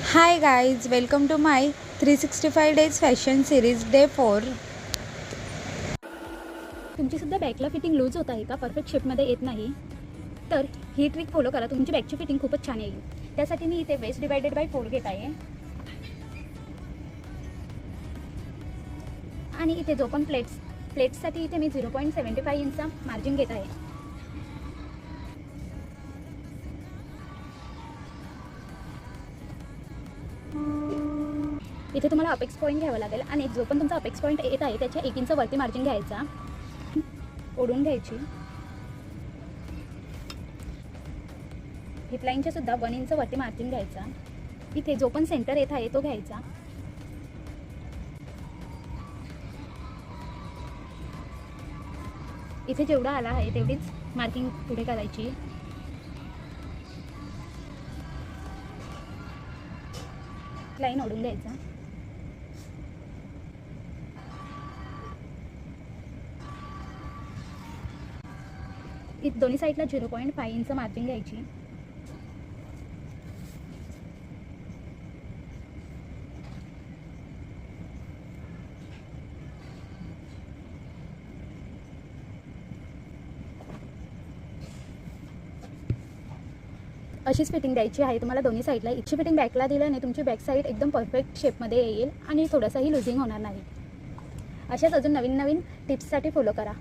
Hi guys, welcome to my 365 days fashion series day 4. तुमची सुद्धा बॅकला fitting loose होत आहे का, परफेक्ट शेपमध्ये येत नाही, तर ही ट्रिक फॉलो करा. तुमची बॅकची फिटिंग खूपच छान येईल. त्यासाठी मी इथे वेस्ट डिवायडेड बाय 4 घेत आहे आणि इथे जो पण प्लेट्ससाठी इथे मी 0.75 इंचचा मार्जिन घेत आहे. इथे तुम्हाला अपेक्स पॉईंट घ्यावा लागेल आणि जो पण तुमचा अपेक्स पॉईंट येत आहे त्याच्या 1 इंच वरती मार्जिन घ्यायचा, ओढून घ्यायची. हिपलाईनच्या सुद्धा 1 इंच वरती मार्जिन घ्यायचा. इथे जो पण सेंटर येत आहे तो घ्यायचा. इथे जेवढा आला आहे तेवढीच मार्किंग पुढे करायची. लाईन ओढून द्यायचा. इथे दोन्ही साईडला 0.5 इंच मार्जिन घ्यायची. अशीच फिटिंग द्यायची आहे तुम्हाला दोन्ही साईडला. इथची फिटिंग बॅकला दिल्याने तुमची बॅक साईड एकदम परफेक्ट शेपमध्ये येईल आणि थोडंसंही लुझिंग होणार नाही. अशाच अजून नवीन टिप्ससाठी फॉलो करा.